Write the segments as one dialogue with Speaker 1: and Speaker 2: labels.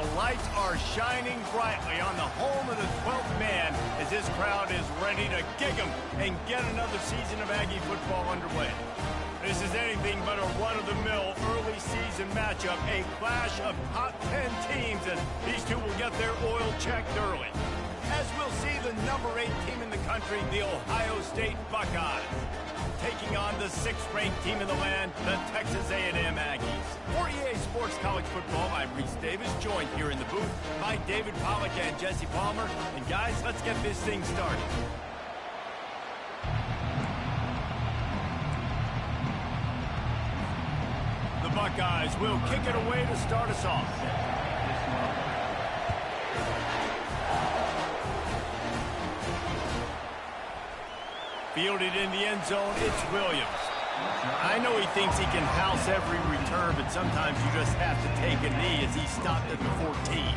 Speaker 1: the lights are shining brightly on the home of the 12th man as this crowd is ready to kick 'em and get another season of Aggie football underway. This is anything but a run-of-the-mill early season matchup, a clash of top 10 teams as these two will get their oil checked early. As we'll see the number 8 team in the country, the Ohio State Buckeyes, taking on the 6th-ranked team in the land, the Texas A&M Aggies. For EA Sports College Football, I'm Reese Davis, joined here in the booth by David Pollack and Jesse Palmer. And guys, let's get this thing started. The Buckeyes will kick it away to start us off. Fielded in the end zone, it's Williams. I know he thinks he can house every return, but sometimes you just have to take a knee as he stopped at the 14.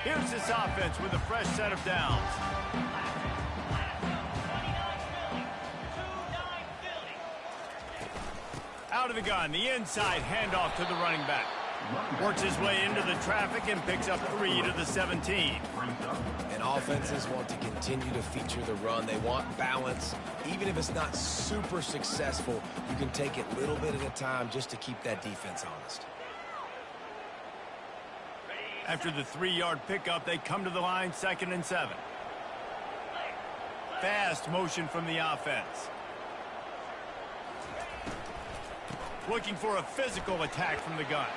Speaker 1: Here's this offense with a fresh set of downs. Out of the gun, the inside handoff to the running back. Works his way into the traffic and picks up 3 to the 17.
Speaker 2: And offenses want to continue to feature the run. They want balance. Even if it's not super successful, you can take it little bit at a time just to keep that defense honest.
Speaker 1: After the 3-yard pickup, they come to the line, 2nd and 7. Fast motion from the offense. Looking for a physical attack from the gun.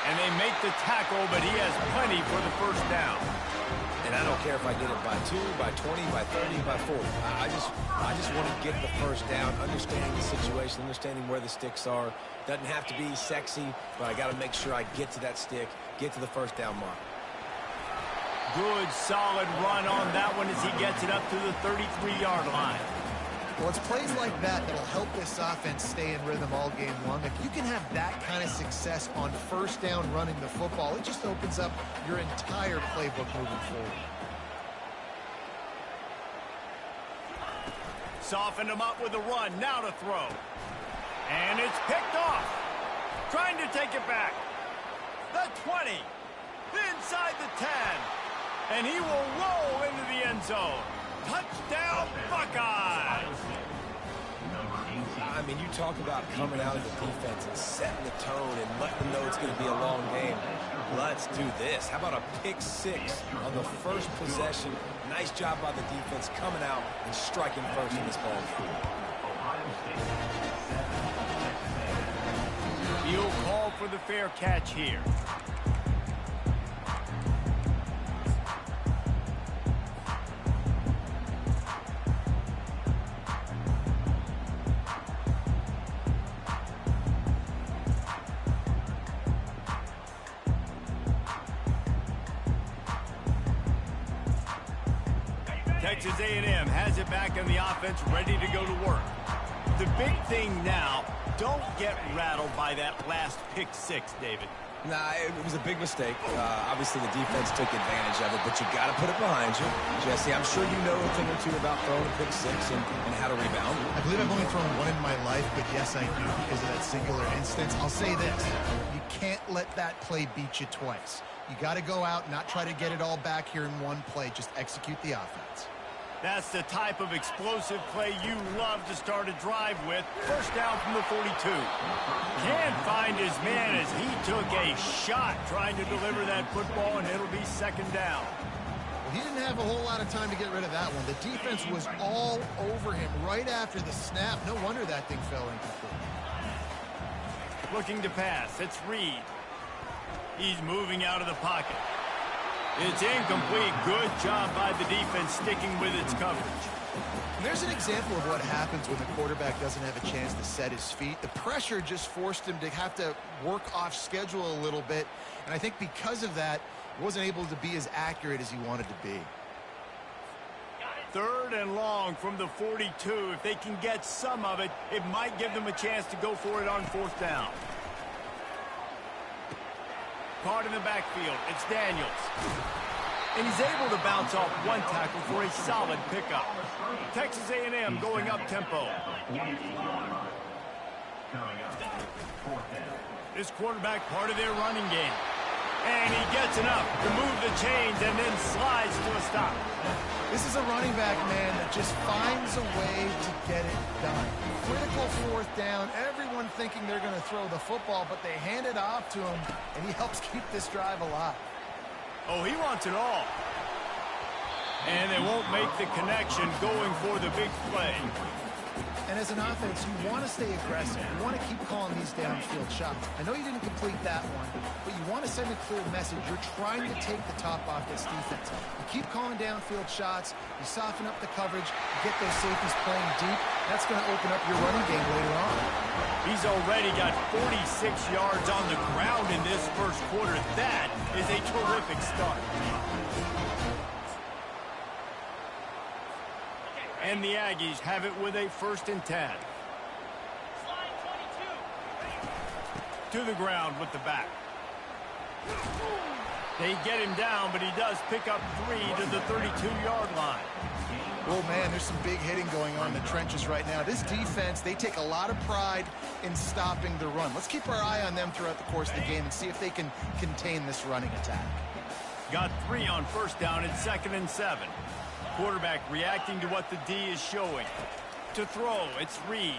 Speaker 1: And they make the tackle, but he has plenty for the first down.
Speaker 2: And I don't care if I get it by 2, by 20, by 30, by 40. I just want to get the first down, understanding the situation, understanding where the sticks are. Doesn't have to be sexy, but I got to make sure I get to that stick, get to the first down mark.
Speaker 1: Good, solid run on that one as he gets it up to the 33-yard line.
Speaker 3: Well, it's plays like that that'll help this offense stay in rhythm all game long. If you can have that kind of success on first down running the football, it just opens up your entire playbook moving forward.
Speaker 1: Softened him up with a run, now to throw. And it's picked off. Trying to take it back. The 20. Inside the 10. And he will roll into the end zone. Touchdown, Buckeyes!
Speaker 2: I mean, you talk about coming out of the defense and setting the tone and letting them know it's going to be a long game. Let's do this. How about a pick 6 on the first possession? Nice job by the defense coming out and striking first in this ball.
Speaker 1: He'll call for the fair catch here. Texas A&M has it back on the offense, ready to go to work. The big thing now, don't get rattled by that last pick 6, David.
Speaker 2: Nah, it was a big mistake. Obviously, the defense took advantage of it, but you got to put it behind you. Jesse, I'm sure you know a thing or two about throwing a pick 6 and how to rebound.
Speaker 3: I believe I've only thrown one in my life, but yes, I do because of that singular instance. I'll say this. You can't let that play beat you twice. You got to go out, not try to get it all back here in one play. Just execute the offense.
Speaker 1: That's the type of explosive play you love to start a drive with. First down from the 42. Can't find his man as he took a shot trying to deliver that football, and it'll be 2nd down.
Speaker 3: Well, he didn't have a whole lot of time to get rid of that one. The defense was all over him right after the snap. No wonder that thing fell incomplete.
Speaker 1: Looking to pass. It's Reed. He's moving out of the pocket. It's incomplete. Good job by the defense sticking with its coverage.
Speaker 3: And there's an example of what happens when the quarterback doesn't have a chance to set his feet. The pressure just forced him to have to work off schedule a little bit. And I think because of that, he wasn't able to be as accurate as he wanted to be.
Speaker 1: 3rd and long from the 42. If they can get some of it, it might give them a chance to go for it on 4th down. caught in the backfield. It's Daniels. And he's able to bounce off one tackle for a solid pickup. Texas A&M going up-tempo. This quarterback part of their running game. And he gets enough to move the chains and then slides to a stop.
Speaker 3: This is a running back, man, that just finds a way to get it done. Critical fourth down. Everyone thinking they're going to throw the football, but they hand it off to him, and he helps keep this drive alive.
Speaker 1: Oh, he wants it all. And they won't make the connection going for the big play.
Speaker 3: And as an offense, you want to stay aggressive. You want to keep calling these downfield shots. I know you didn't complete that one, but you want to send a clear message. You're trying to take the top off this defense. You keep calling downfield shots. You soften up the coverage. You get those safeties playing deep. That's going to open up your running game later on.
Speaker 1: He's already got 46 yards on the ground in this first quarter. That is a terrific start. And the Aggies have it with a 1st and 10. To the ground with the back. They get him down, but he does pick up 3 to the 32-yard line.
Speaker 3: Oh, man, there's some big hitting going on in the trenches right now. This defense, they take a lot of pride in stopping the run. Let's keep our eye on them throughout the course of the game and see if they can contain this running attack.
Speaker 1: Got 3 on 1st down. It's 2nd and 7. Quarterback reacting to what the D is showing. To throw, it's Reed.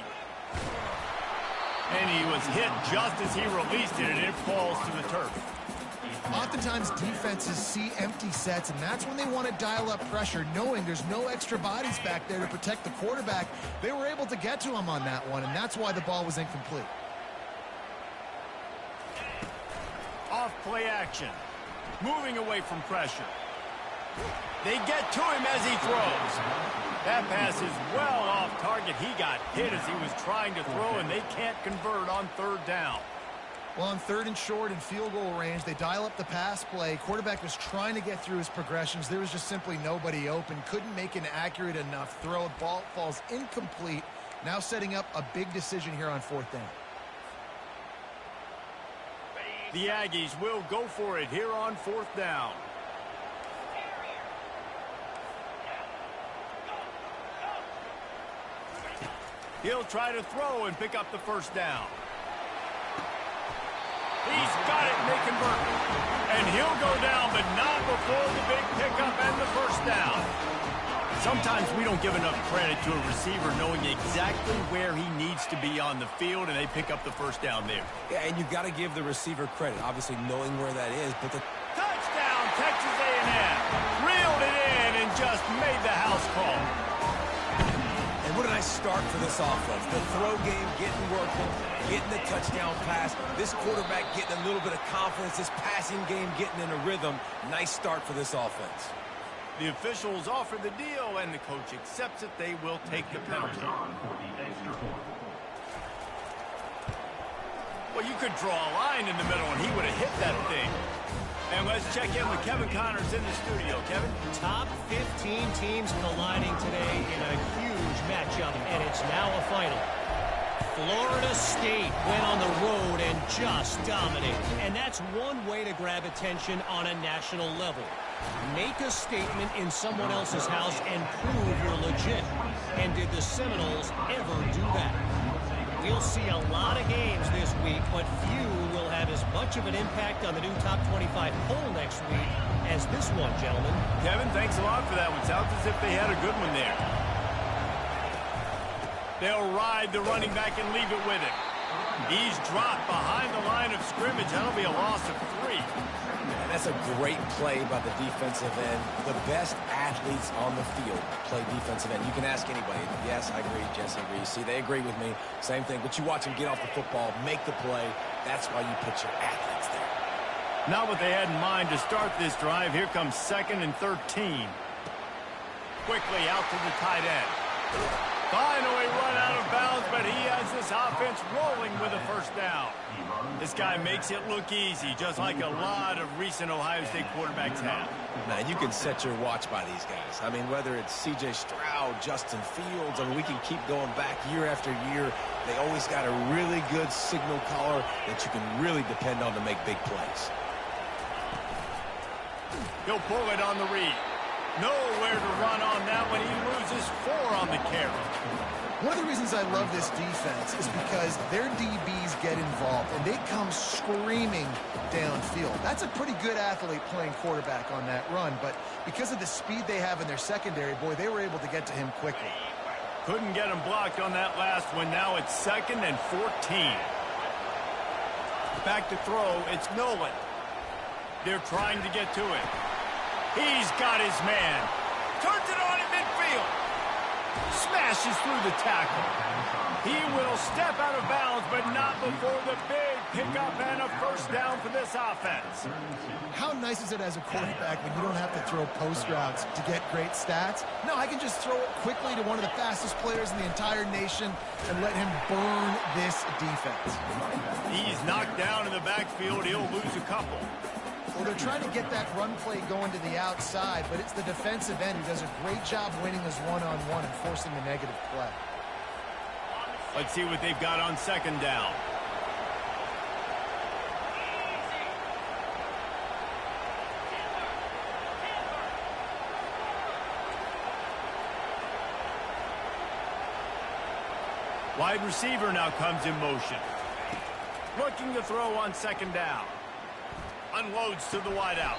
Speaker 1: And he was hit just as he released it, and it falls to the turf.
Speaker 3: Oftentimes, defenses see empty sets, and that's when they want to dial up pressure, knowing there's no extra bodies back there to protect the quarterback. They were able to get to him on that one, and that's why the ball was incomplete.
Speaker 1: Off play action. Moving away from pressure. They get to him as he throws. That pass is well off target. He got hit as he was trying to throw, and they can't convert on 3rd down.
Speaker 3: Well, on 3rd and short in field goal range, they dial up the pass play. Quarterback was trying to get through his progressions. There was just simply nobody open. Couldn't make an accurate enough throw. Ball falls incomplete. Now setting up a big decision here on 4th down.
Speaker 1: The Aggies will go for it here on 4th down. He'll try to throw and pick up the 1st down. He's got it, and they convert. And he'll go down, but not before the big pickup and the 1st down. Sometimes we don't give enough credit to a receiver knowing exactly where he needs to be on the field, and they pick up the 1st down there.
Speaker 2: Yeah, and you've got to give the receiver credit, obviously knowing where that is. But the
Speaker 1: touchdown, Texas A&M. Reeled it in and just made the house call.
Speaker 2: And what a nice start for this offense. The throw game getting working, getting the touchdown pass. This quarterback getting a little bit of confidence. This passing game getting in a rhythm. Nice start for this offense.
Speaker 1: The officials offer the deal, and the coach accepts it. They will take the penalty. Well, you could draw a line in the middle, and he would have hit that thing. And let's check in with Kevin Connors in the studio. Kevin?
Speaker 4: Top 15 teams colliding today in a huge matchup, and it's now a final. Florida State went on the road and just dominated. And that's one way to grab attention on a national level. Make a statement in someone else's house and prove you're legit. And did the Seminoles ever do that? We'll see a lot of games this week, but few will have as much of an impact on the new top 25 poll next week as this one, gentlemen.
Speaker 1: Kevin, thanks a lot for that one. Sounds as if they had a good one there. They'll ride the running back and leave it with him. He's dropped behind the line of scrimmage. That'll be a loss of 3.
Speaker 2: And that's a great play by the defensive end. The best athletes on the field play defensive end. You can ask anybody. Yes, I agree. Jesse agrees. See, they agree with me. Same thing. But you watch them get off the football, make the play. That's why you put your athletes there.
Speaker 1: Not what they had in mind to start this drive. Here comes 2nd and 13. Quickly out to the tight end. Finally run out of bounds, but he has this offense rolling with a 1st down. This guy makes it look easy, just like a lot of recent Ohio State quarterbacks have.
Speaker 2: Man, you can set your watch by these guys. I mean, whether it's C.J. Stroud, Justin Fields, I mean, we can keep going back year after year. They always got a really good signal caller that you can really depend on to make big plays.
Speaker 1: He'll pull it on the read. Nowhere to run on that one. He loses 4 on the carry.
Speaker 3: One of the reasons I love this defense is because their DBs get involved, and they come screaming downfield. That's a pretty good athlete playing quarterback on that run, but because of the speed they have in their secondary, boy, they were able to get to him quickly.
Speaker 1: Couldn't get him blocked on that last one. Now it's 2nd and 14. Back to throw. It's Nolan. They're trying to get to it. He's got his man. Turns it on in midfield. Smashes through the tackle. He will step out of bounds, but not before the big pickup and a first down for this offense.
Speaker 3: How nice is it as a quarterback when you don't have to throw post routes to get great stats? No, I can just throw it quickly to one of the fastest players in the entire nation and let him burn this defense.
Speaker 1: He's knocked down in the backfield. He'll lose a couple.
Speaker 3: Well, they're trying to get that run play going to the outside, but it's the defensive end who does a great job winning his one-on-one and forcing the negative play.
Speaker 1: Let's see what they've got on 2nd down. Wide receiver now comes in motion. Looking to throw on 2nd down. Unloads to the wideout.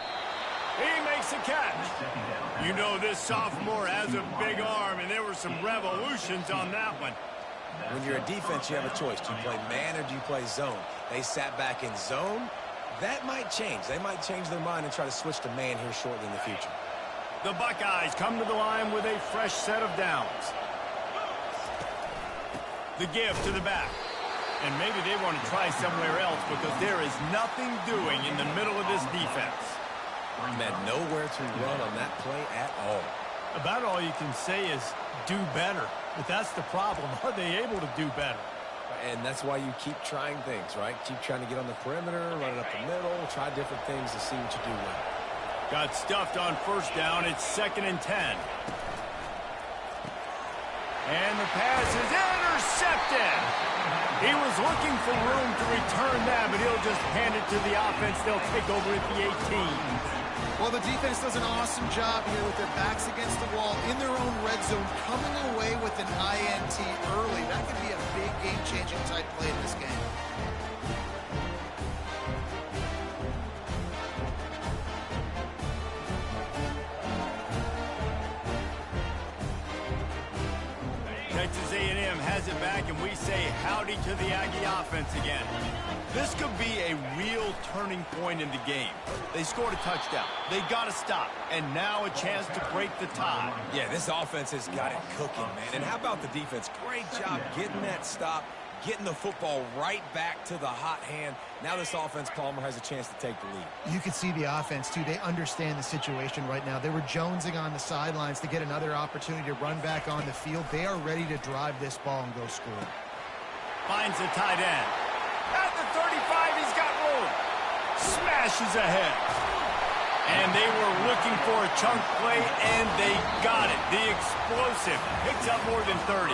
Speaker 1: He makes a catch. You know this sophomore has a big arm, and there were some revolutions on that one.
Speaker 2: When you're a defense, you have a choice. Do you play man or do you play zone? They sat back in zone. That might change. They might change their mind and try to switch to man here shortly in the future.
Speaker 1: The Buckeyes come to the line with a fresh set of downs. The give to the back. And maybe they want to try somewhere else because there is nothing doing in the middle of this defense.
Speaker 2: Man, nowhere to run on that play at all.
Speaker 1: About all you can say is do better. But that's the problem. Are they able to do better?
Speaker 2: And that's why you keep trying things, right? Keep trying to get on the perimeter, run it up the middle, try different things to see what you do well.
Speaker 1: Got stuffed on 1st down. It's 2nd and 10. And the pass is intercepted. He was looking for room to return that, but he'll just hand it to the offense. They'll take over at the 18.
Speaker 3: Well, the defense does an awesome job here with their backs against the wall in their own red zone, coming away with an INT early. That could be a big game-changing type play in this game.
Speaker 1: Texas A&M has it back, and we say howdy to the Aggie offense again. This could be a real turning point in the game. They scored a touchdown. They got to stop, and now a chance to break the tie.
Speaker 2: Yeah, this offense has got it cooking, man. And how about the defense? Great job getting that stop, getting the football right back to the hot hand. Now this offense, Palmer, has a chance to take the lead.
Speaker 3: You can see the offense, too. They understand the situation right now. They were jonesing on the sidelines to get another opportunity to run back on the field. They are ready to drive this ball and go score.
Speaker 1: Finds the tight end. At the 35, he's got room. Smashes ahead. And they were looking for a chunk play, and they got it. The explosive picks up more than 30.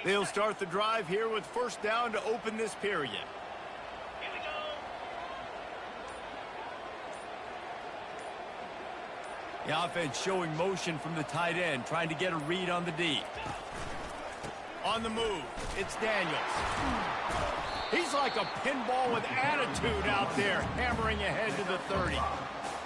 Speaker 1: They'll start the drive here with 1st down to open this period. Here we go. The offense showing motion from the tight end, trying to get a read on the D. On the move, it's Daniels. He's like a pinball with attitude out there, hammering ahead to the 30.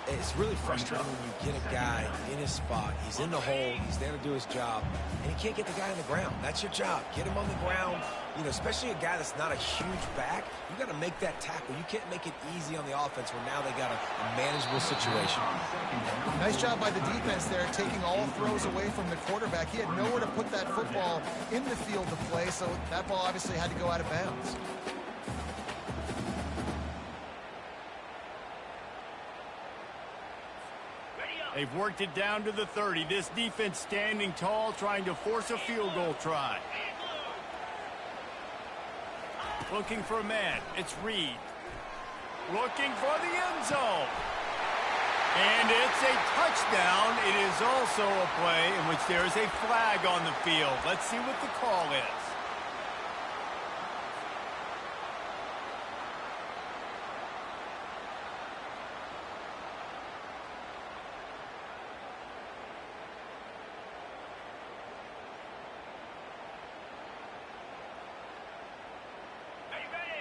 Speaker 2: It's really frustrating when you get a guy in his spot. He's in the hole. He's there to do his job. And he can't get the guy on the ground. That's your job. Get him on the ground. You know, especially a guy that's not a huge back. You got to make that tackle. You can't make it easy on the offense when now they got a manageable situation.
Speaker 3: Nice job by the defense there, taking all throws away from the quarterback. He had nowhere to put that football in the field to play, so that ball obviously had to go out of bounds.
Speaker 1: They've worked it down to the 30. This defense standing tall, trying to force a field goal try. Looking for a man. It's Reed. looking for the end zone. And it's a touchdown. It is also a play in which there is a flag on the field. Let's see what the call is.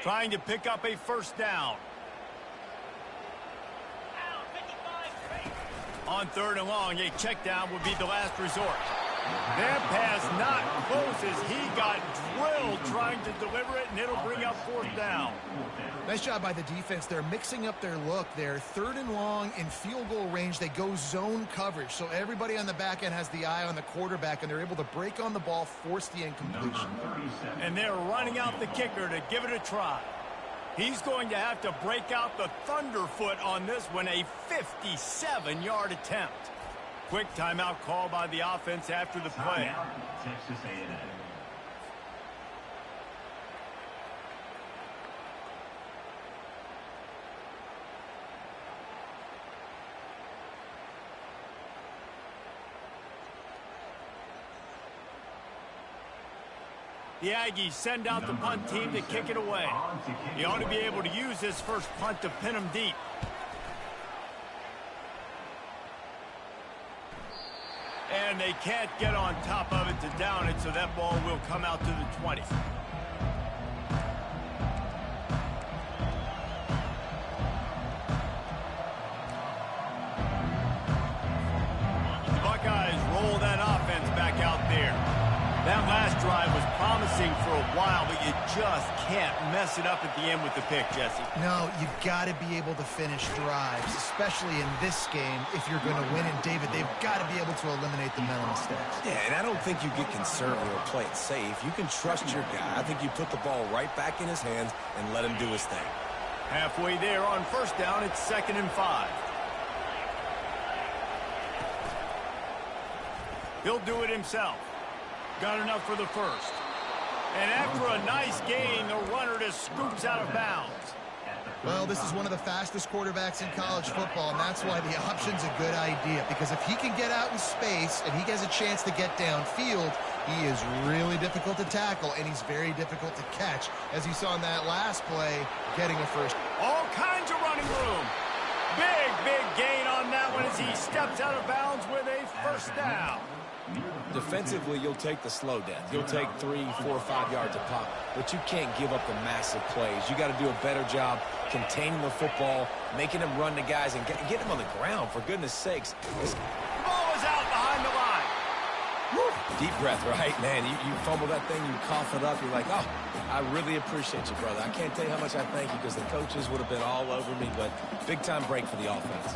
Speaker 1: Trying to pick up a first down. On 3rd and long, a check down would be the last resort. That pass not close as he got drilled trying to deliver it, and it'll bring up 4th down.
Speaker 3: Nice job by the defense. They're mixing up their look. They're 3rd and long in field goal range. They go zone coverage. So everybody on the back end has the eye on the quarterback, and they're able to break on the ball, force the incompletion.
Speaker 1: And they're running out the kicker to give it a try. He's going to have to break out the thunderfoot on this one, a 57-yard attempt. Quick timeout call by the offense after the play.
Speaker 5: Texas A&M.
Speaker 1: The Aggies send out the punt team to kick it away. He ought to be able to use this first punt to pin him deep. And they can't get on top of it to down it, so that ball will come out to the 20. The Buckeyes roll that offense back out there. That last drive was promising for a while, but you just can't mess it up at the end with the pick, Jesse.
Speaker 3: No, you've got to be able to finish drives, especially in this game. If you're going to win, and David, they've got to be able to eliminate the mental mistakes.
Speaker 2: Yeah, and I don't think you get conservative or play it safe. You can trust your guy. I think you put the ball right back in his hands and let him do his thing.
Speaker 1: Halfway there on 1st down, it's 2nd and 5. He'll do it himself. Got enough for the first. And after a nice gain, the runner just scoops out of bounds.
Speaker 3: Well, this is one of the fastest quarterbacks in college football, and that's why the option's a good idea. Because if he can get out in space and he has a chance to get downfield, he is really difficult to tackle, and he's very difficult to catch. As you saw in that last play, getting a first.
Speaker 1: All kinds of running room. Big gain on that one as he steps out of bounds with a first down.
Speaker 2: Defensively, you'll take the slow death. You'll take 3, 4, 5 yards a pop, but you can't give up the massive plays. You got to do a better job containing the football, making them run the guys, and get them on the ground, for goodness sakes.
Speaker 1: The ball is out behind the line.
Speaker 2: Woo. Deep breath, right? Man, you fumble that thing, you cough it up, you're like, oh, I really appreciate you, brother. I can't tell you how much I thank you, because the coaches would have been all over me, but big-time break for the offense.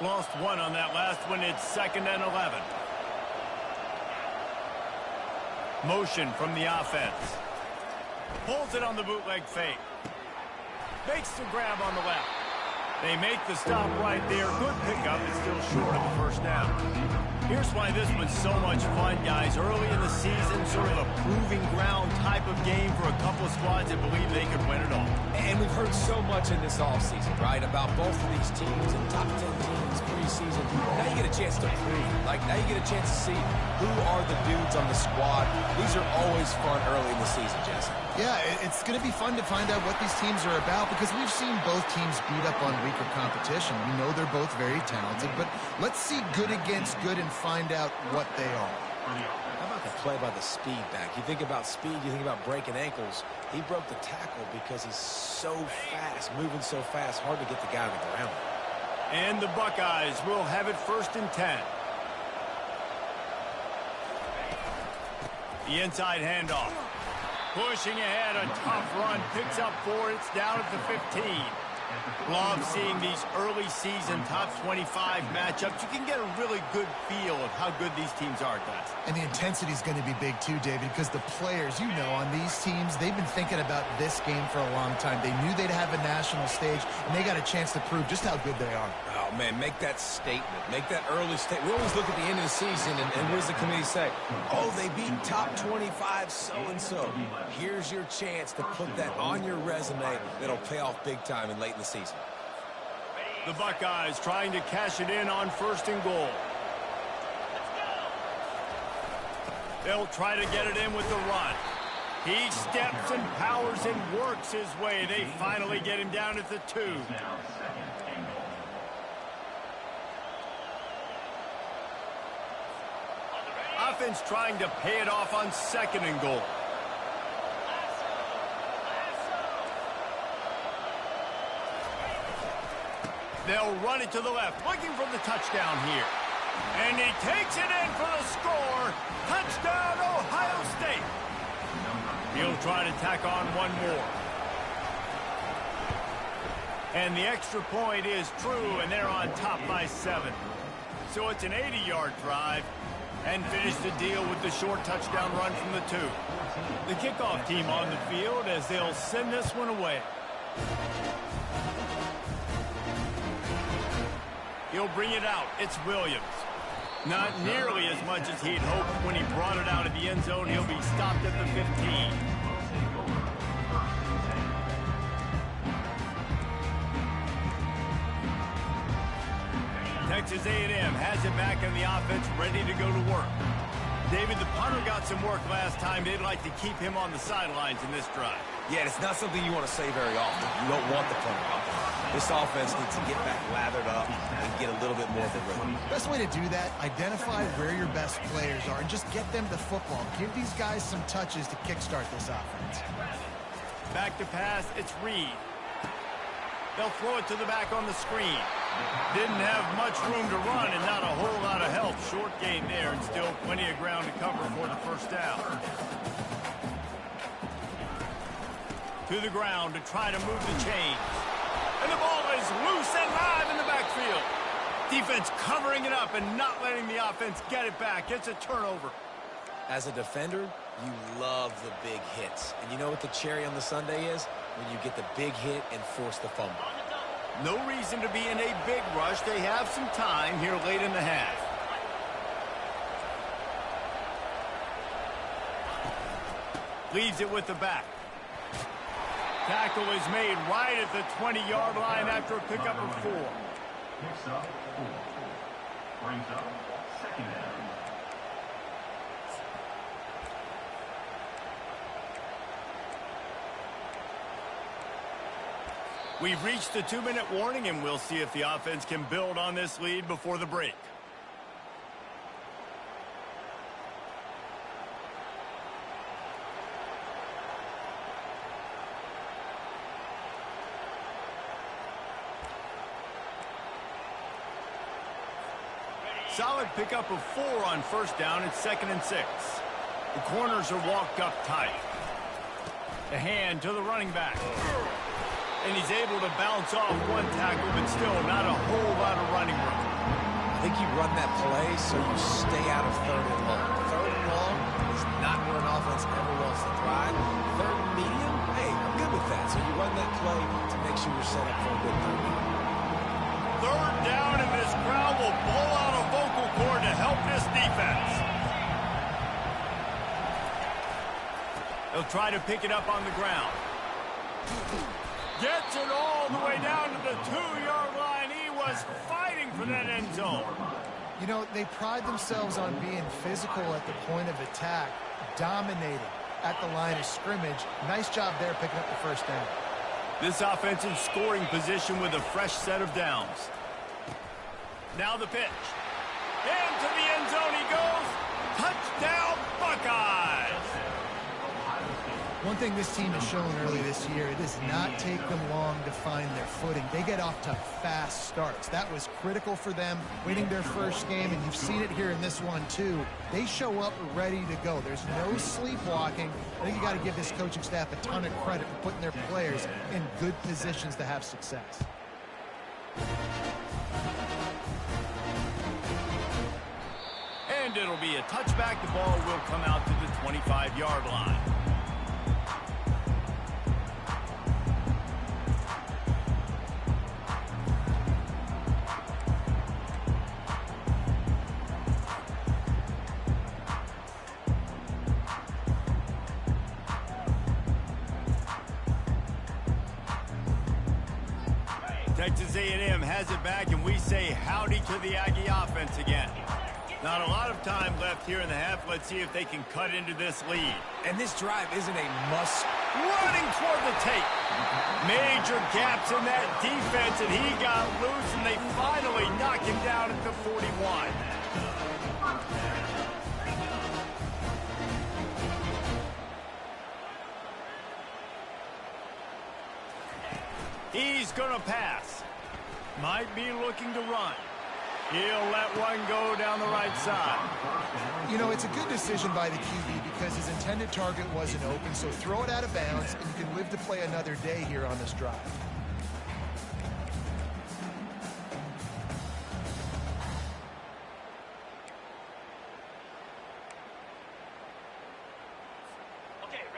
Speaker 1: Lost one on that last one. It's 2nd and 11. Motion from the offense. Pulls it on the bootleg fake. Makes the grab on the left. They make the stop right there. Good pickup. It's still short of the first down. Here's why this was so much fun, guys. Early in the season, sort of a proving ground type of game for a couple of squads that believe they could win it all.
Speaker 2: And we've heard so much in this offseason, right, about both of these teams and top 10 teams preseason. Now you get a chance to prove it. Like, now you get a chance to see who are the dudes on the squad. These are always fun early in the season, Jesse.
Speaker 3: Yeah, it's going to be fun to find out what these teams are about, because we've seen both teams beat up on weaker competition. We know they're both very talented, but let's see good against good and find out what they are.
Speaker 2: How about the play by the speed back? You think about speed, you think about breaking ankles. He broke the tackle because he's so fast, moving so fast, hard to get the guy on the ground.
Speaker 1: And the Buckeyes will have it 1st and 10. The inside handoff. Pushing ahead, a tough run, picks up 4, it's down at the 15. Love seeing these early season top 25 matchups. You can get a really good feel of how good these teams are, guys.
Speaker 3: And the intensity is going to be big too, David, because the players, you know, on these teams, they've been thinking about this game for a long time. They knew they'd have a national stage, and they got a chance to prove just how good they are.
Speaker 2: Oh, man, make that statement. Make that early statement. We always look at the end of the season, and what does the committee say? Oh, they beat top 25 so-and-so. Here's your chance to put that on your resume that'll pay off big time and late in the season.
Speaker 1: The Buckeyes trying to cash it in on 1st and goal. They'll try to get it in with the run. He steps and powers and works his way. They finally get him down at the 2. Offense trying to pay it off on 2nd and goal. They'll run it to the left, looking for the touchdown here. And he takes it in for the score. Touchdown, Ohio State. He'll try to tack on one more. And the extra point is true, and they're on top by 7. So it's an 80-yard drive, and finish the deal with the short touchdown run from the 2. The kickoff team on the field as they'll send this one away. He'll bring it out. It's Williams. Not nearly as much as he'd hoped when he brought it out of the end zone. He'll be stopped at the 15. Texas A&M has it back in the offense, ready to go to work. David, the punter got some work last time. They'd like to keep him on the sidelines in this drive.
Speaker 2: Yeah, it's not something you want to say very often. You don't want the punter out there. This offense needs to get back lathered up and get a little bit more of a rhythm.
Speaker 3: Best way to do that, identify where your best players are and just get them the football. Give these guys some touches to kickstart this offense.
Speaker 1: Back to pass, it's Reed. They'll throw it to the back on the screen. Didn't have much room to run and not a whole lot of help. Short gain there and still plenty of ground to cover for the 1st down. To the ground to try to move the chains. And the ball is loose and live in the backfield. Defense covering it up and not letting the offense get it back. It's a turnover.
Speaker 2: As a defender, you love the big hits. And you know what the cherry on the sundae is? When you get the big hit and force the fumble.
Speaker 1: No reason to be in a big rush. They have some time here late in the half. Leaves it with the back. Tackle is made right at the 20-yard line after a pickup of 4.
Speaker 5: Picks up 4. Brings up 2nd down.
Speaker 1: We've reached the 2-minute warning, and we'll see if the offense can build on this lead before the break. Solid pickup of 4 on 1st down. It's 2nd and 6. The corners are walked up tight. The hand to the running back. And he's able to bounce off one tackle, but still not a whole lot of running room.
Speaker 2: I think you run that play so you stay out of 3rd and long. 3rd and long is not where an offense ever wants to thrive. 3rd and medium, hey, I'm good with that. So you run that play to make sure you're set up for a good 3rd down.
Speaker 1: 3rd down, and this crowd will blow out a vocal cord to help this defense. They'll try to pick it up on the ground. Gets it all the way down to the 2-yard line. He was fighting for that end zone.
Speaker 3: You know, they pride themselves on being physical at the point of attack, dominating at the line of scrimmage. Nice job there picking up the 1st down.
Speaker 1: This offense in scoring position with a fresh set of downs. Now the pitch. Into the end zone he goes. Touchdown, Buckeyes.
Speaker 3: One One thing this team has shown early this year, it does not take them long to find their footing. They get off to fast starts. That was critical for them winning their first game, and you've seen it here in this one too. They show up ready to go. There's no sleepwalking. I think you got to give this coaching staff a ton of credit for putting their players in good positions to have success.
Speaker 1: And it'll be a touchback. The ball will come out to the 25-yard line. Texas A&M has it back, and we say howdy to the Aggie offense again. Not a lot of time left here in the half. Let's see if they can cut into this lead.
Speaker 2: And this drive isn't a must.
Speaker 1: Running toward the tape. Major gaps in that defense, and he got loose, and they finally knock him down at the 41. He's going to pass. Might be looking to run. He'll let one go down the right side.
Speaker 3: You know, it's a good decision by the QB because his intended target wasn't open, so throw it out of bounds, and you can live to play another day here on this drive.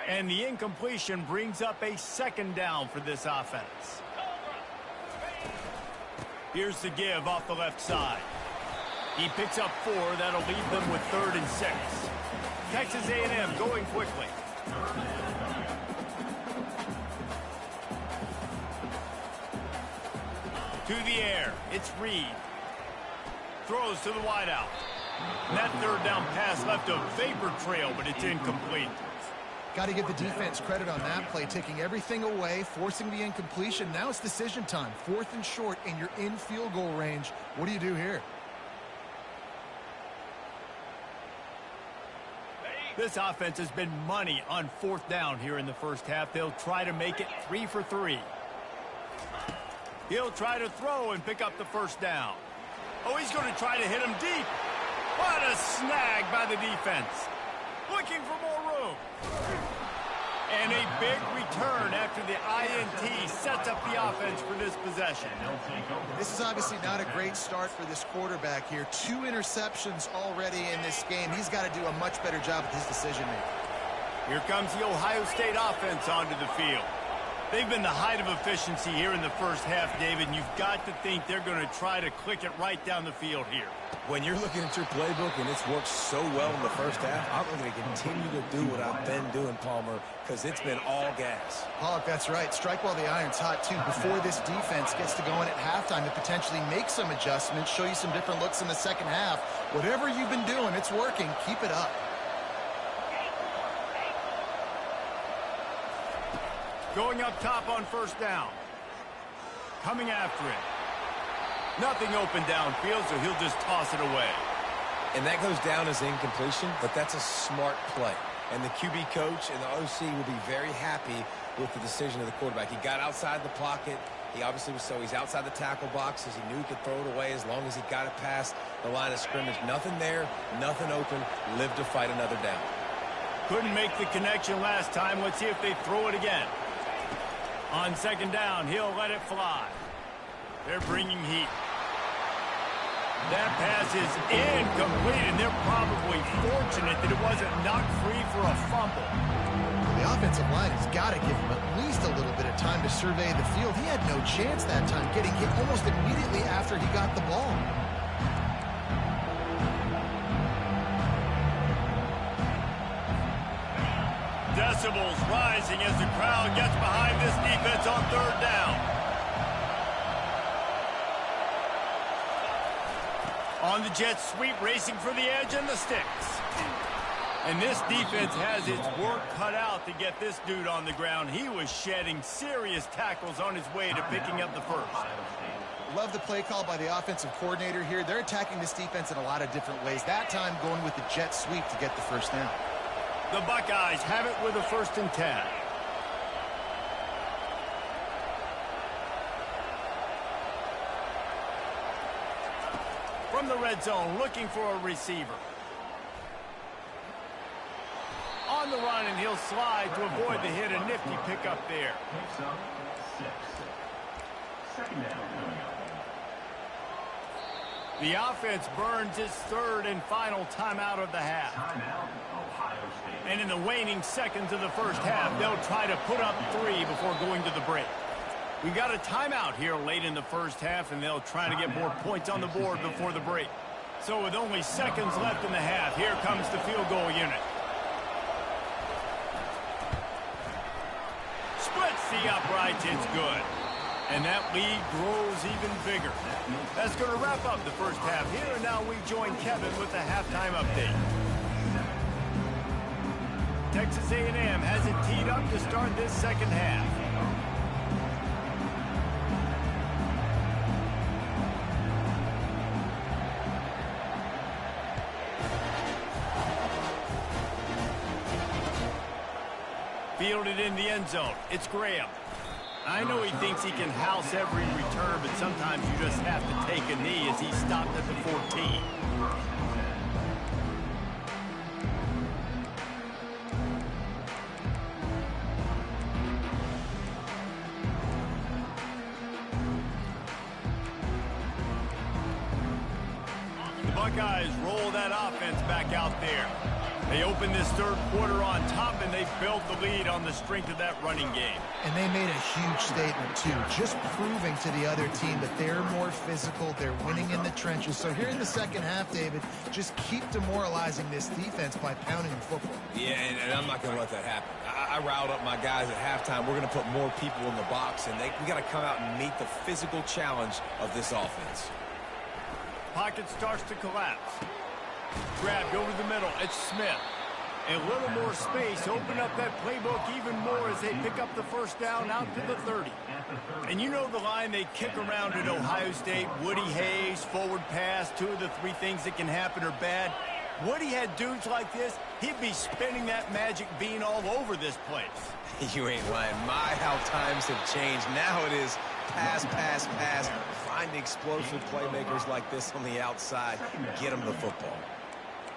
Speaker 1: And the incompletion brings up a second down for this offense. Here's the give off the left side. He picks up 4. That'll leave them with 3rd and 6. Texas A&M going quickly. To the air. It's Reed. Throws to the wideout. And that 3rd down pass left a vapor trail, but it's incomplete.
Speaker 3: Got to give the defense credit on that play, taking everything away, forcing the incompletion. Now it's decision time. 4th and short, and you're in field goal range. What do you do here?
Speaker 1: This offense has been money on 4th down here in the first half. They'll try to make it 3 for 3. He'll try to throw and pick up the 1st down. Oh, he's going to try to hit him deep. What a snag by the defense. Looking for more room. And a big return after the INT sets up the offense for this possession.
Speaker 3: This is obviously not a great start for this quarterback here. 2 interceptions already in this game. He's got to do a much better job with his decision-making.
Speaker 1: Here comes the Ohio State offense onto the field. They've been the height of efficiency here in the first half, David, and you've got to think they're going to try to click it right down the field here.
Speaker 2: When you're looking at your playbook and it's worked so well in the first half, I'm going to continue to do what I've been doing, Palmer, because it's been all gas.
Speaker 3: Pollock, that's right. Strike while the iron's hot, too. Before this defense gets to going at halftime to potentially make some adjustments, show you some different looks in the second half. Whatever you've been doing, it's working. Keep it up.
Speaker 1: Going up top on 1st down. Coming after it. Nothing open downfield, so he'll just toss it away.
Speaker 2: And that goes down as incompletion, but that's a smart play. And the QB coach and the OC will be very happy with the decision of the quarterback. He got outside the pocket. He obviously was he's outside the tackle boxes. He knew he could throw it away as long as he got it past the line of scrimmage. Nothing there, nothing open. Live to fight another down.
Speaker 1: Couldn't make the connection last time. Let's see if they throw it again. On 2nd down, he'll let it fly. They're bringing heat. That pass is incomplete, and they're probably fortunate that it wasn't knocked free for a fumble.
Speaker 3: The offensive line has got to give him at least a little bit of time to survey the field. He had no chance that time, getting hit almost immediately after he got the ball.
Speaker 1: Decibels rising as the crowd gets behind this defense on 3rd down. On the jet sweep, racing for the edge and the sticks. And this defense has its work cut out to get this dude on the ground. He was shedding serious tackles on his way to picking up the 1st.
Speaker 3: Love the play call by the offensive coordinator here. They're attacking this defense in a lot of different ways. That time going with the jet sweep to get the 1st down.
Speaker 1: The Buckeyes have it with a 1st and 10. from the red zone, looking for a receiver. On the run, and he'll slide to avoid the hit. A nifty pickup there.
Speaker 5: Picks up 6. Second down coming up.
Speaker 1: The offense burns its third and final timeout of the half.
Speaker 5: Timeout, Ohio State.
Speaker 1: And in the waning seconds of the first half, they'll try to put up 3 before going to the break. We got a timeout here late in the first half, and they'll try to get more points on the board before the break. So with only seconds left in the half, here comes the field goal unit. Splits the uprights, it's good. And that lead grows even bigger. That's going to wrap up the first half here, and now we join Kevin with the halftime update. Texas A&M has it teed up to start this second half. Fielded in the end zone. It's Graham. I know he thinks he can house every return, but sometimes you just have to take a knee as he stopped at the 14. The Buckeyes roll that offense back out there. They opened this third quarter on top, and they built the lead on the strength of that running game.
Speaker 3: And they made a huge statement, too, just proving to the other team that they're more physical, they're winning in the trenches. So here in the second half, David, just keep demoralizing this defense by pounding the football.
Speaker 2: Yeah, and I'm not going to let that happen. I riled up my guys at halftime. We're going to put more people in the box, and we got to come out and meet the physical challenge of this offense.
Speaker 1: Pocket starts to collapse. Grabbed over the middle. It's Smith. A little more space. Open up that playbook even more as they pick up the first down out to the 30. And you know the line they kick around at Ohio State. Woody Hayes, forward pass. 2 of the 3 things that can happen are bad. Woody had dudes like this, he'd be spinning that magic bean all over this place.
Speaker 2: You ain't lying. My, how times have changed. Now it is pass, pass, pass. Find explosive playmakers like this on the outside. Get them the football.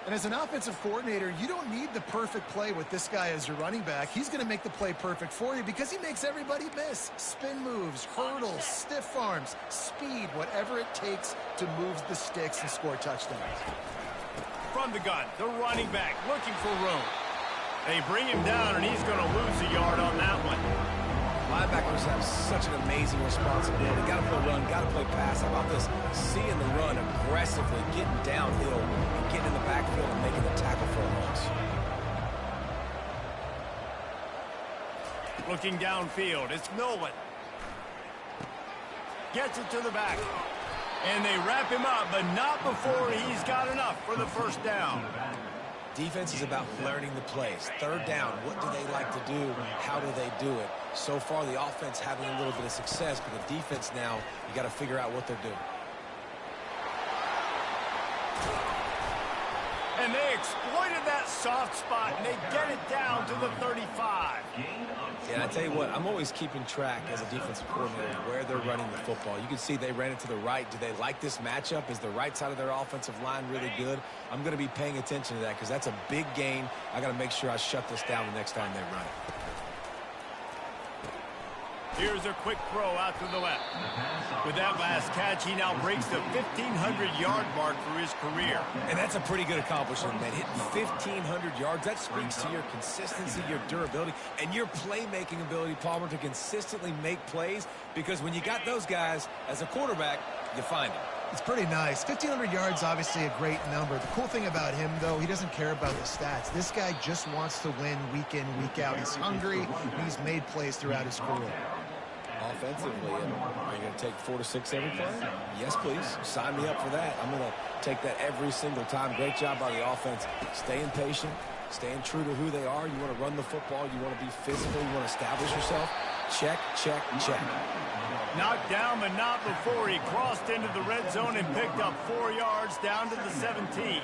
Speaker 3: And as an offensive coordinator, you don't need the perfect play with this guy as your running back. He's going to make the play perfect for you because he makes everybody miss. Spin moves, hurdles, stiff arms, speed, whatever it takes to move the sticks and score touchdowns.
Speaker 1: From the gun, the running back looking for room. They bring him down, and he's going to lose a yard on that one.
Speaker 2: Linebackers have such an amazing responsibility. Got to play run, got to play pass. How about this? Seeing the run aggressively, getting downhill, and getting in the backfield and making the tackle for a loss.
Speaker 1: Looking downfield, it's Nolan. Gets it to the back. And they wrap him up, but not before he's got enough for the first down.
Speaker 2: Defense is about learning the plays. Third down, what do they like to do? How do they do it? So far, the offense having a little bit of success, but the defense now, you got to figure out what they're doing.
Speaker 1: And they exploited that soft spot, and they get it down to the 35.
Speaker 2: And I tell you what, I'm always keeping track as a defensive coordinator where they're running the football. You can see they ran it to the right. Do they like this matchup? Is the right side of their offensive line really good? I'm going to be paying attention to that because that's a big gain. I got to make sure I shut this down the next time they run it.
Speaker 1: Here's a quick throw out to the left. With that last catch, he now breaks the 1,500-yard mark for his career.
Speaker 2: And that's a pretty good accomplishment, man. Hitting 1,500 yards, that speaks to your consistency, your durability, and your playmaking ability, Palmer, to consistently make plays. Because when you got those guys as a quarterback, you find them.
Speaker 3: It's pretty nice. 1,500 yards, obviously a great number. The cool thing about him, though, he doesn't care about the stats. This guy just wants to win week in, week out. He's hungry, and he's made plays throughout his career.
Speaker 2: Offensively, are you going to take 4 to 6 every play? Yes, please. Sign me up for that. I'm going to take that every single time. Great job by the offense. Staying patient, staying true to who they are. You want to run the football. You want to be physical. You want to establish yourself. Check, check, check.
Speaker 1: Knocked down, but not before he crossed into the red zone and picked up 4 yards down to the 17.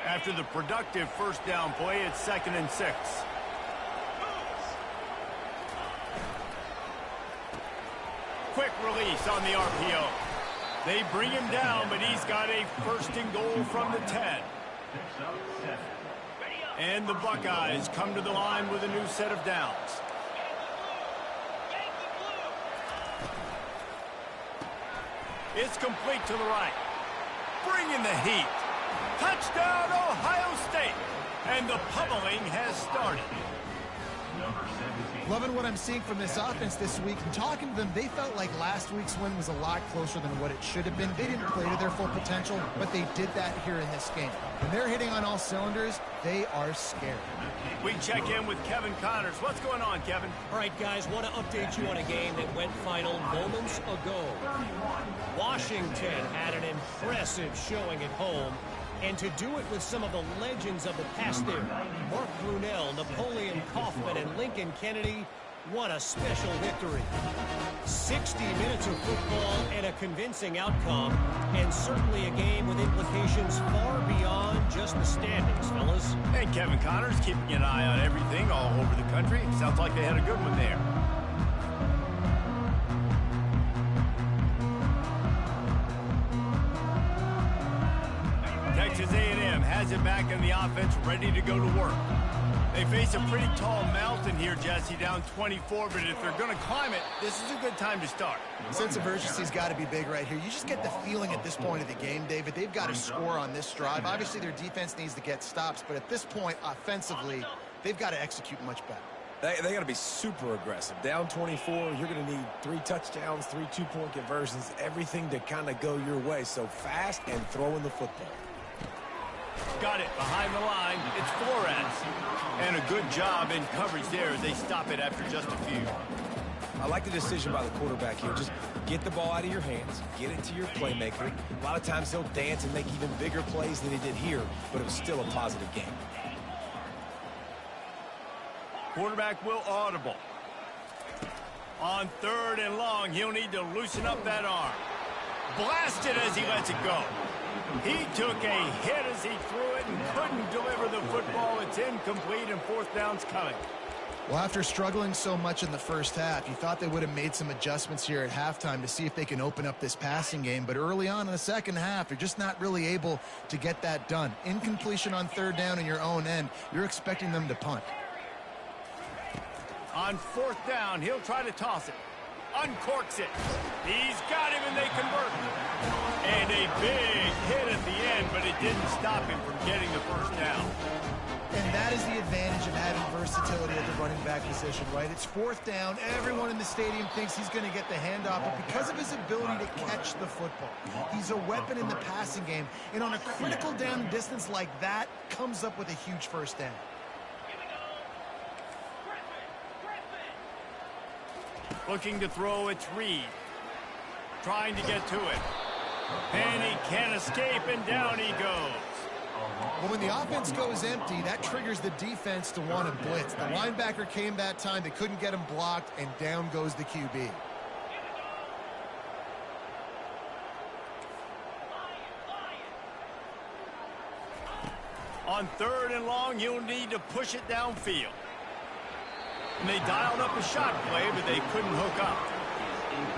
Speaker 1: After the productive first down play, it's 2nd and 6. Quick release on the RPO. They bring him down, but he's got a first and goal from the 10.
Speaker 5: Picks up 7.
Speaker 1: And the Buckeyes come to the line with a new set of downs. It's complete to the right. Bringing the heat. Touchdown, Ohio State. And the pummeling has started.
Speaker 5: Number 17.
Speaker 3: Loving what I'm seeing from this offense this week. And talking to them, they felt like last week's win was a lot closer than what it should have been. They didn't play to their full potential, but they did that here in this game. When they're hitting on all cylinders, they are scared.
Speaker 1: We check in with Kevin Connors. What's going on, Kevin?
Speaker 4: All right, guys, want to update you on a game that went final moments ago. Washington had an impressive showing at home, and to do it with some of the legends of the past there, Mark Brunell, Napoleon Kaufman, and Lincoln Kennedy, what a special victory. 60 minutes of football and a convincing outcome, and certainly a game with implications far beyond just the standings, fellas.
Speaker 1: And Kevin Connors keeping an eye on everything all over the country. Sounds like they had a good one there. Texas A&M has it back in the offense, ready to go to work. They face a pretty tall mountain here, Jesse, down 24, but if they're going to climb it, this is a good time to start.
Speaker 3: Sense of urgency's got to be big right here. You just get the feeling at this point of the game, David, they've got to score on this drive. Obviously, their defense needs to get stops, but at this point, offensively, they've got to execute much better.
Speaker 2: They got to be super aggressive. Down 24, you're going to need 3 touchdowns, 3 two-point conversions, everything to kind of go your way. So fast and throwing the football.
Speaker 1: Got it behind the line. It's Flores. And a good job in coverage there as they stop it after just a few.
Speaker 2: I like the decision by the quarterback here. Just get the ball out of your hands, get it to your playmaker. A lot of times he'll dance and make even bigger plays than he did here, but it was still a positive game.
Speaker 1: Quarterback will audible. On 3rd and long, he'll need to loosen up that arm. Blasted as he lets it go. He took a hit as he threw it and couldn't deliver the football. It's incomplete and 4th down's coming.
Speaker 3: Well, after struggling so much in the first half, you thought they would have made some adjustments here at halftime to see if they can open up this passing game. But early on in the second half, you're just not really able to get that done. Incompletion on 3rd down in your own end, you're expecting them to punt.
Speaker 1: On 4th down, he'll try to toss it. Uncorks it. He's got him and they convert. And a big hit at the end, but it didn't stop him from getting the 1st down.
Speaker 3: And that is the advantage of having versatility at the running back position, right? It's 4th down. Everyone in the stadium thinks he's going to get the handoff, but because of his ability to catch the football, he's a weapon in the passing game. And on a critical down distance like that, comes up with a huge 1st down.
Speaker 1: Looking to throw, it's Reed. Trying to get to it. And he can't escape, and down he goes.
Speaker 3: Well, when the offense goes empty, that triggers the defense to want to blitz. The linebacker came that time. They couldn't get him blocked, and down goes the QB.
Speaker 1: On 3rd and long, you'll need to push it downfield. And they dialed up a shot play, but they couldn't hook up.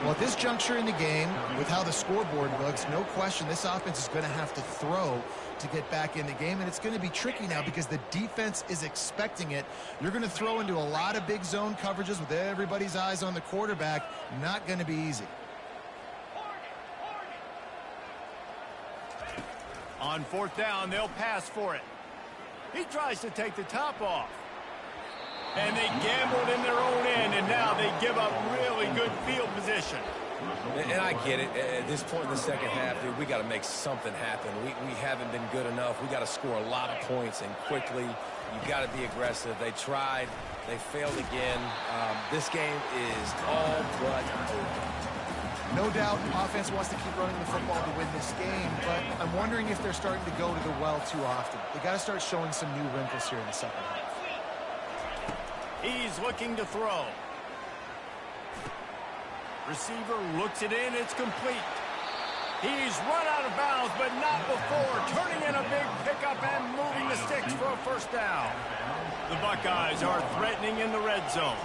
Speaker 3: Well, at this juncture in the game, with how the scoreboard looks, no question this offense is going to have to throw to get back in the game, and it's going to be tricky now because the defense is expecting it. You're going to throw into a lot of big zone coverages with everybody's eyes on the quarterback. Not going to be easy.
Speaker 1: On 4th down, they'll pass for it. He tries to take the top off. And they gambled in their own end, and now they give up really good field position.
Speaker 2: And I get it. At this point in the second half, dude, we got to make something happen. We haven't been good enough. We got to score a lot of points and quickly. You got to be aggressive. They tried. They failed again. This game is all but over.
Speaker 3: No doubt, offense wants to keep running the football to win this game, but I'm wondering if they're starting to go to the well too often. They got to start showing some new wrinkles here in the second half.
Speaker 1: He's looking to throw. Receiver looks it in. It's complete. He's run out of bounds, but not before turning in a big pickup and moving the sticks for a 1st down. The Buckeyes are threatening in the red zone.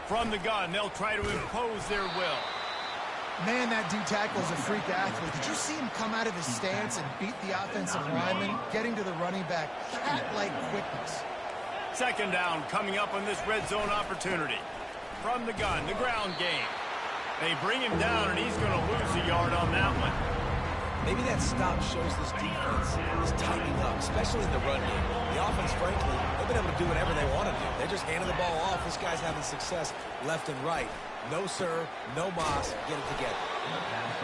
Speaker 1: From the gun, they'll try to impose their will.
Speaker 3: Man, that D-tackle is a freak athlete. Did you see him come out of his stance and beat the offensive lineman, getting to the running back? Cat-like quickness.
Speaker 1: Second down coming up on this red zone opportunity. From the gun, the ground game. They bring him down, and he's going to lose a yard on that one.
Speaker 2: Maybe that stop shows this defense is tightening up, especially in the run game. The offense, frankly, they've been able to do whatever they want to do. They're just handing the ball off. This guy's having success left and right. No, sir, no mas, get it together.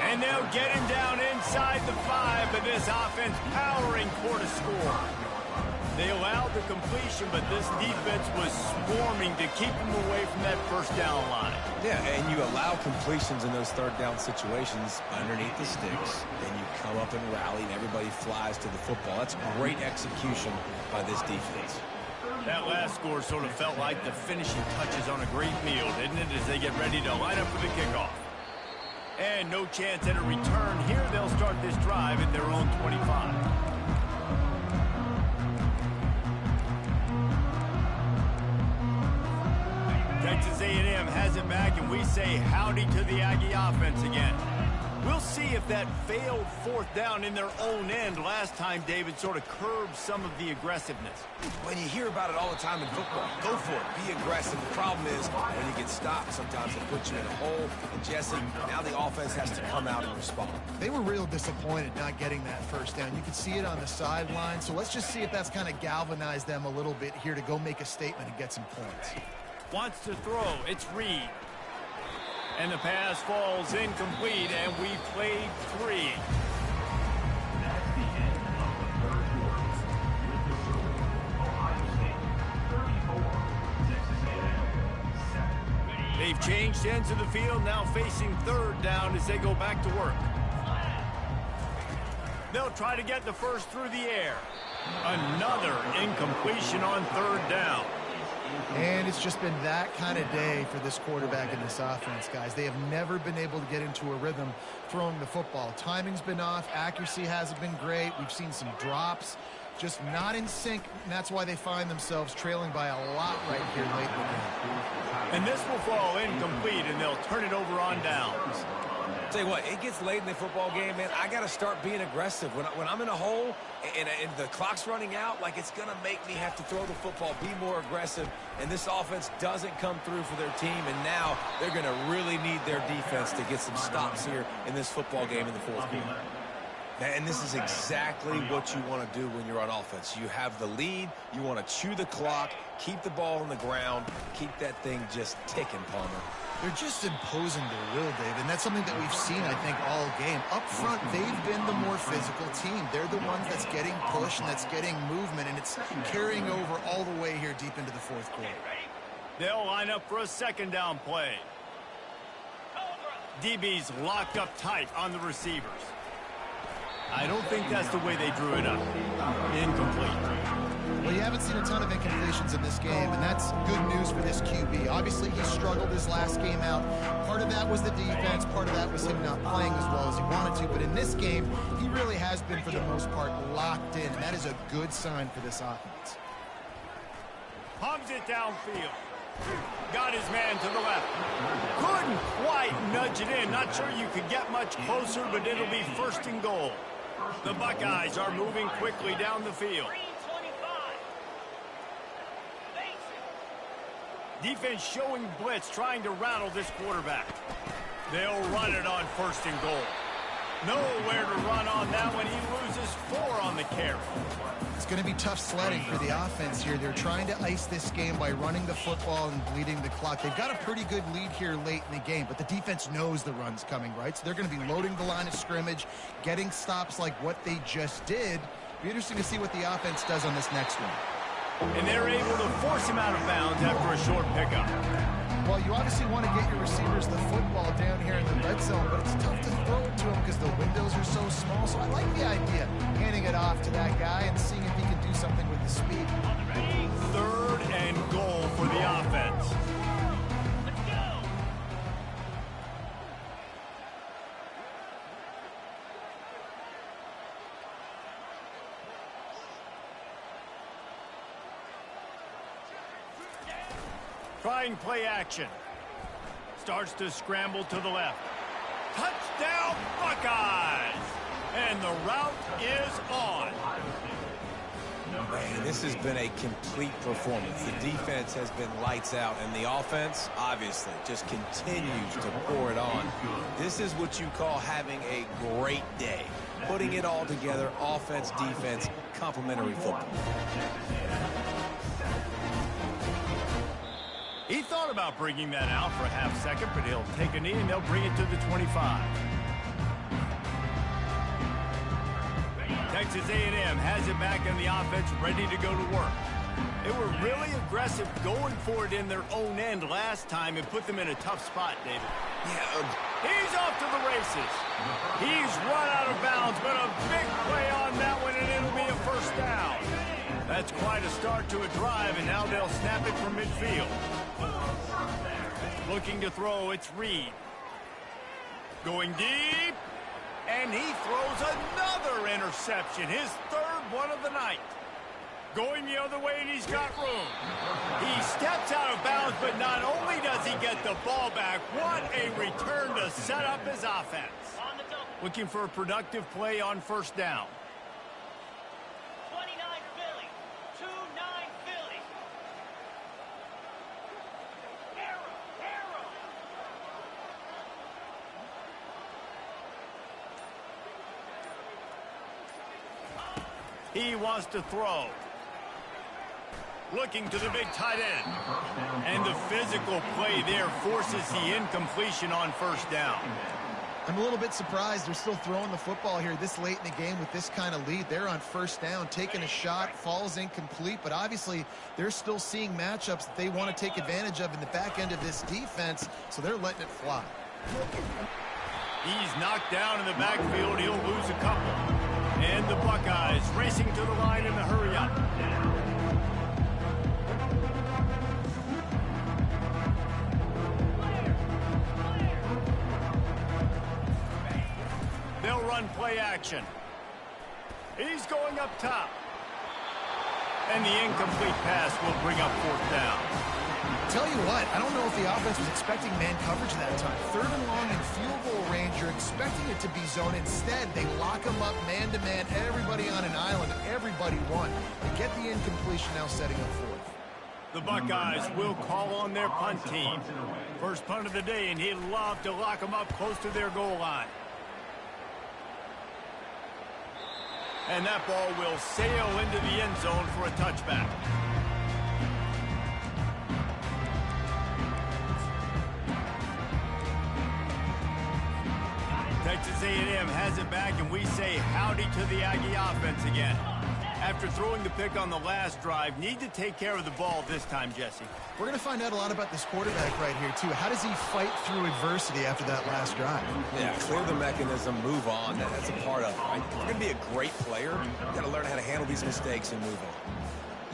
Speaker 1: And they'll get him down inside the 5, but this offense powering for the score. They allowed the completion, but this defense was swarming to keep them away from that first down line.
Speaker 2: Yeah, and you allow completions in those third down situations underneath the sticks, then you come up and rally, and everybody flies to the football. That's great execution by this defense.
Speaker 1: That last score sort of felt like the finishing touches on a great meal, didn't it, as they get ready to line up for the kickoff. And no chance at a return here. They'll start this drive at their own 25. Texas A&M has it back, and we say howdy to the Aggie offense again. We'll see if that failed fourth down in their own end last time, David, sort of curbed some of the aggressiveness.
Speaker 2: When you hear about it all the time in football, go for it. Be aggressive. The problem is when you get stopped, sometimes it puts you in a hole. And Jesse, now the offense has to come out and respond.
Speaker 3: They were real disappointed not getting that first down. You could see it on the sideline. So let's just see if that's kind of galvanized them a little bit here to go make a statement and get some points.
Speaker 1: Wants to throw. It's Reed. And the pass falls incomplete, and we played 3.
Speaker 5: That's the end of the third quarter. With the score, Ohio State 34, Texas A&M 7.
Speaker 1: They've changed ends of the field, now facing third down as they go back to work. They'll try to get the first through the air. Another incompletion on third down.
Speaker 3: And it's just been that kind of day for this quarterback and this offense, guys. They have never been able to get into a rhythm throwing the football. Timing's been off. Accuracy hasn't been great. We've seen some drops. Just not in sync, and that's why they find themselves trailing by a lot right here late in the game.
Speaker 1: And this will fall incomplete, and they'll turn it over on downs.
Speaker 2: Tell you what, it gets late in the football game, man. I got to start being aggressive. When I'm in a hole and the clock's running out, like, it's going to make me have to throw the football, be more aggressive. And this offense doesn't come through for their team, and now they're going to really need their defense to get some stops here in this football game in the fourth quarter. And this is exactly what you want to do when you're on offense. You have the lead. You want to chew the clock, keep the ball on the ground, keep that thing just ticking, Palmer.
Speaker 3: They're just imposing their will, Dave, and that's something that we've seen, I think, all game. Up front, they've been the more physical team. They're the ones that's getting pushed and that's getting movement, and it's carrying over all the way here deep into the fourth quarter.
Speaker 1: They'll line up for a second down play. DB's locked up tight on the receivers. I don't think that's the way they drew it up. Incomplete.
Speaker 3: Well, you haven't seen a ton of incompletions in this game, and that's good news for this QB. Obviously, he struggled his last game out. Part of that was the defense. Part of that was him not playing as well as he wanted to. But in this game, he really has been, for the most part, locked in, and that is a good sign for this offense.
Speaker 1: Pumps it downfield. Got his man to the left. Couldn't quite nudge it in. Not sure you could get much closer, but it'll be first and goal. The Buckeyes are moving quickly down the field. Defense showing blitz, trying to rattle this quarterback. They'll run it on first and goal. Nowhere to run on that one. He loses 4 on the carry.
Speaker 3: It's going to be tough sledding for the offense here. They're trying to ice this game by running the football and bleeding the clock. They've got a pretty good lead here late in the game, but the defense knows the run's coming, right? So they're going to be loading the line of scrimmage, getting stops like what they just did. Be interesting to see what the offense does on this next one.
Speaker 1: And they're able to force him out of bounds after a short pickup.
Speaker 3: Well, you obviously want to get your receivers the football down here in the red zone, but it's tough to throw it to them because the windows are so small. So I like the idea, handing it off to that guy and seeing if he can do something with his speed.
Speaker 1: Third and goal for the offense. Let's go. Trying play action. Starts to scramble to the left. Touchdown, Buckeyes! And the route is on.
Speaker 2: Man, this has been a complete performance. The defense has been lights out, and the offense, obviously, just continues to pour it on. This is what you call having a great day. Putting it all together, offense, defense, complementary football.
Speaker 1: He thought about bringing that out for a half second, but he'll take a knee and they'll bring it to the 25. Texas A&M has it back in the offense, ready to go to work. They were really aggressive going for it in their own end last time and put them in a tough spot, David.
Speaker 2: Yeah,
Speaker 1: He's off to the races. He's run out of bounds, but a big play on that one, and it'll be a first down. That's quite a start to a drive, and now they'll snap it from midfield. Looking to throw, it's Reed. Going deep. And he throws another interception, his third one of the night. Going the other way, and he's got room. He steps out of bounds, but not only does he get the ball back, what a return to set up his offense. Looking for a productive play on first down.
Speaker 4: 29 Philly, 2-9 Philly. Arrow.
Speaker 1: He wants to throw. Looking to the big tight end. And the physical play there forces the incompletion on first down.
Speaker 3: I'm a little bit surprised they're still throwing the football here this late in the game with this kind of lead. They're on first down, taking a shot, falls incomplete, but obviously they're still seeing matchups that they want to take advantage of in the back end of this defense, so they're letting it fly.
Speaker 1: He's knocked down in the backfield. He'll lose a couple. And the Buckeyes racing to the line in the hurry-up. They'll run play action. He's going up top. And the incomplete pass will bring up fourth down.
Speaker 3: Tell you what, I don't know if the offense was expecting man coverage that time. Third and long in field goal range, you're expecting it to be zone. Instead, they lock them up man-to-man, everybody on an island, everybody won. They get the incompletion, now setting up fourth.
Speaker 1: The Buckeyes will call on their punt team. First punt of the day, and he'd love to lock them up close to their goal line. And that ball will sail into the end zone for a touchback. Texas A&M has it back, and we say howdy to the Aggie offense again. After throwing the pick on the last drive, need to take care of the ball this time, Jesse.
Speaker 3: We're going to find out a lot about this quarterback right here, too. How does he fight through adversity after that last drive?
Speaker 2: Yeah, clear the mechanism, move on. That's a part of it, right? If you're going to be a great player, you've got to learn how to handle these mistakes and move on.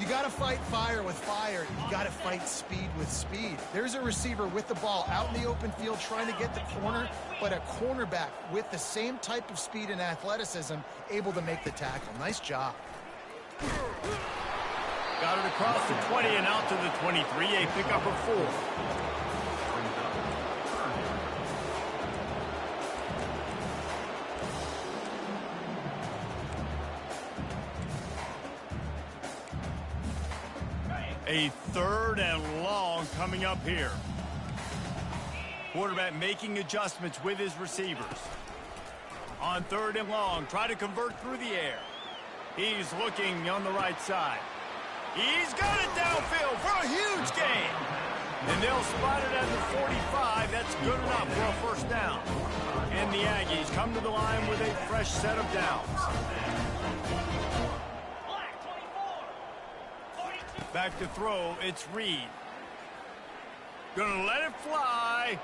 Speaker 3: You got to fight fire with fire. You got to fight speed with speed. There's a receiver with the ball out in the open field trying to get the corner, but a cornerback with the same type of speed and athleticism able to make the tackle. Nice job.
Speaker 1: Got it across the 20 and out to the 23, a pickup of 4. A third and long coming up here. Quarterback making adjustments with his receivers. On third and long, try to convert through the air. He's looking on the right side. He's got it downfield for a huge gain. And they'll spot it at the 45. That's good enough for a first down. And the Aggies come to the line with a fresh set of downs. Back to throw, it's Reed. Gonna let it fly.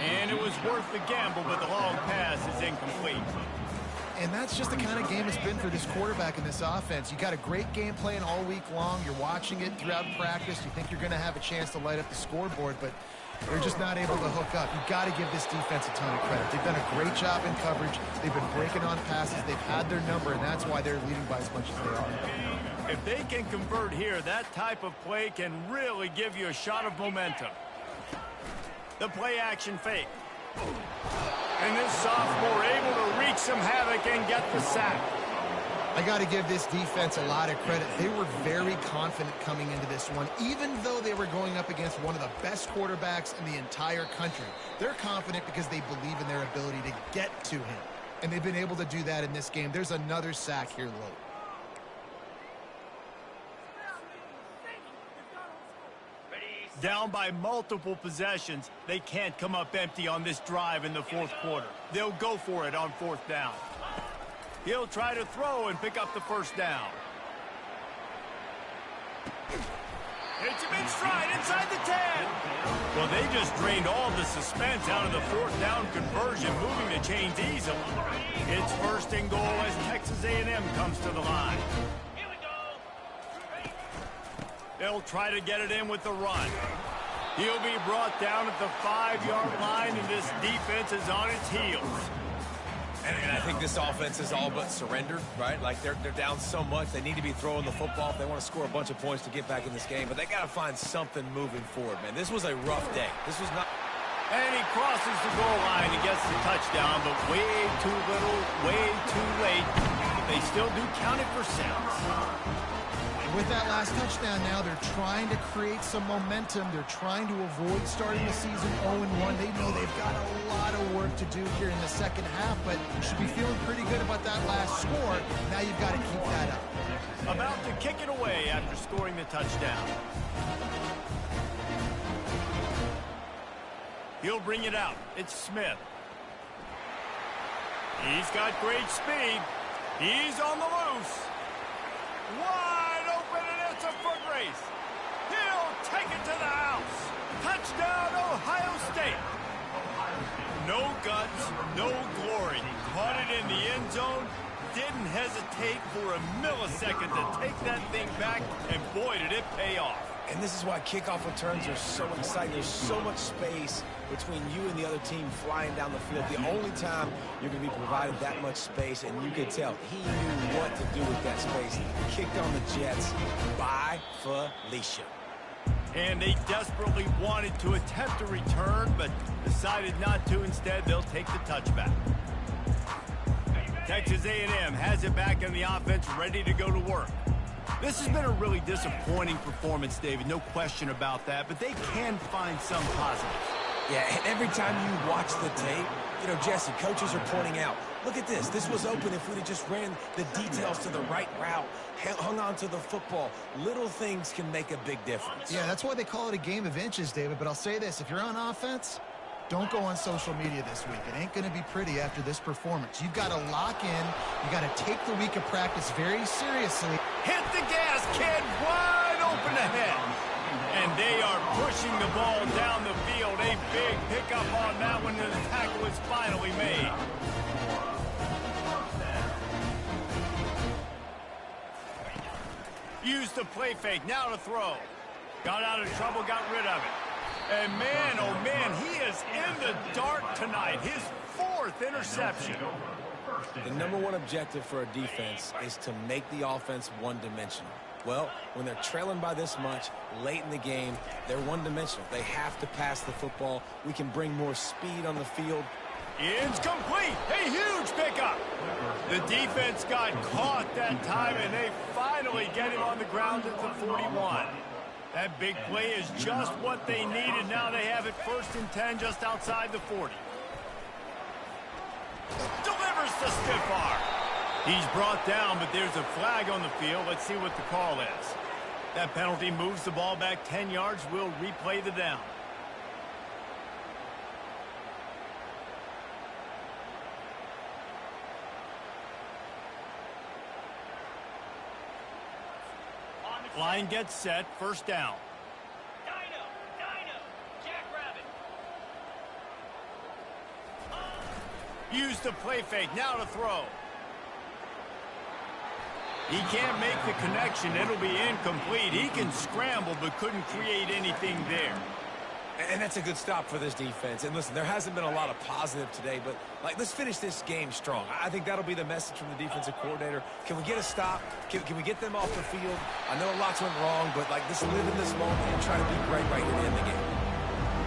Speaker 1: And it was worth the gamble, but the long pass is incomplete.
Speaker 3: And that's just the kind of game it's been for this quarterback in this offense. You got a great game plan all week long. You're watching it throughout practice. You think you're going to have a chance to light up the scoreboard, but they're just not able to hook up. You've got to give this defense a ton of credit. They've done a great job in coverage. They've been breaking on passes. They've had their number, and that's why they're leading by as much as they are.
Speaker 1: If they can convert here, that type of play can really give you a shot of momentum. The play action fake. And this sophomore able to wreak some havoc and get the sack.
Speaker 3: I got to give this defense a lot of credit. They were very confident coming into this one, even though they were going up against one of the best quarterbacks in the entire country. They're confident because they believe in their ability to get to him. And they've been able to do that in this game. There's another sack here late.
Speaker 1: Down by multiple possessions, they can't come up empty on this drive in the fourth quarter. They'll go for it on fourth down. He'll try to throw and pick up the first down. Hits him in stride inside the 10. Well, they just drained all the suspense out of the fourth down conversion, moving the chains easily. It's first and goal as Texas A&M comes to the line. They'll try to get it in with the run. He'll be brought down at the 5-yard line, and this defense is on its heels.
Speaker 2: And I think this offense is all but surrendered, right? Like, they're down so much. They need to be throwing the football if they want to score a bunch of points to get back in this game. But they got to find something moving forward, man. This was a rough day. This was not...
Speaker 1: And he crosses the goal line and gets the touchdown, but way too little, way too late. They still do count it for six.
Speaker 3: With that last touchdown now, they're trying to create some momentum. They're trying to avoid starting the season 0-1. They know they've got a lot of work to do here in the second half, but you should be feeling pretty good about that last score. Now you've got to keep that up.
Speaker 1: About to kick it away after scoring the touchdown. He'll bring it out. It's Smith. He's got great speed. He's on the loose. Wide open, and it's a foot race. He'll take it to the house. Touchdown, Ohio State. No guts, no glory. Caught it in the end zone. Didn't hesitate for a millisecond to take that thing back, and boy, did it pay off.
Speaker 2: And this is why kickoff returns are so exciting. There's so much space between you and the other team flying down the field. The only time you're going to be provided that much space, and you could tell he knew what to do with that space. He kicked on the Jets by Felicia.
Speaker 1: And they desperately wanted to attempt a return, but decided not to. Instead, they'll take the touchback. Texas A&M has it back in the offense, ready to go to work. This has been a really disappointing performance, David, no question about that, but they can find some positives.
Speaker 2: Yeah, and every time you watch the tape, you know, Jesse, coaches are pointing out, look at this. This was open if we'd have just ran the details to the right route, hung on to the football. Little things can make a big difference.
Speaker 3: Yeah, that's why they call it a game of inches, David. But I'll say this, if you're on offense, don't go on social media this week. It ain't going to be pretty after this performance. You've got to lock in. You got to take the week of practice very seriously.
Speaker 1: Hit the gas, kid. Wide open ahead. And they are pushing the ball down the field. A big pickup on that one, and the tackle is finally made. Used the play fake, now to throw. Got out of trouble, got rid of it. And man, oh man, he is in the dark tonight. His fourth interception.
Speaker 2: The number one objective for a defense is to make the offense one-dimensional. Well, when they're trailing by this much late in the game, they're one-dimensional. They have to pass the football. We can bring more speed on the field.
Speaker 1: It's complete. A huge pickup. The defense got caught that time, and they finally get him on the ground at the 41. That big play is just what they needed. Now they have it 1st and 10 just outside the 40. Delivers the stiff arm. He's brought down, but there's a flag on the field. Let's see what the call is. That penalty moves the ball back 10 yards. We'll replay the down. Line gets set, 1st down.
Speaker 4: Dino, Jackrabbit.
Speaker 1: Use the play fake, now to throw. He can't make the connection, it'll be incomplete. He can scramble, but couldn't create anything there.
Speaker 2: And that's a good stop for this defense. And listen, there hasn't been a lot of positive today, but let's finish this game strong. I think that'll be the message from the defensive coordinator. Can we get a stop? Can we get them off the field? I know lots went wrong, but let's live in this moment and try to be great right here to end the game.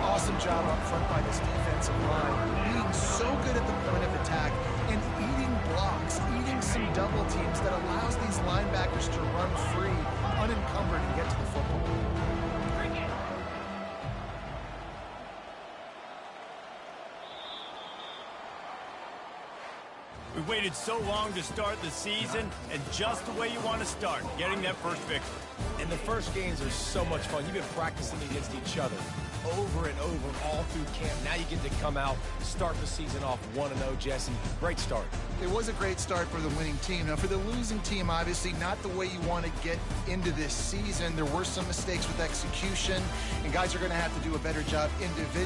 Speaker 3: Awesome job up front by this defensive line, being so good at the point of attack and eating blocks, eating some double teams that allows these linebackers to run free, unencumbered, and get to the football.
Speaker 1: We waited so long to start the season, and just the way you want to start, getting that first victory.
Speaker 2: And the first games are so much fun. You've been practicing against each other over and over all through camp. Now you get to come out, start the season off 1-0, Jesse. Great start.
Speaker 3: It was a great start for the winning team. Now, for the losing team, obviously not the way you want to get into this season. There were some mistakes with execution, and guys are going to have to do a better job individually.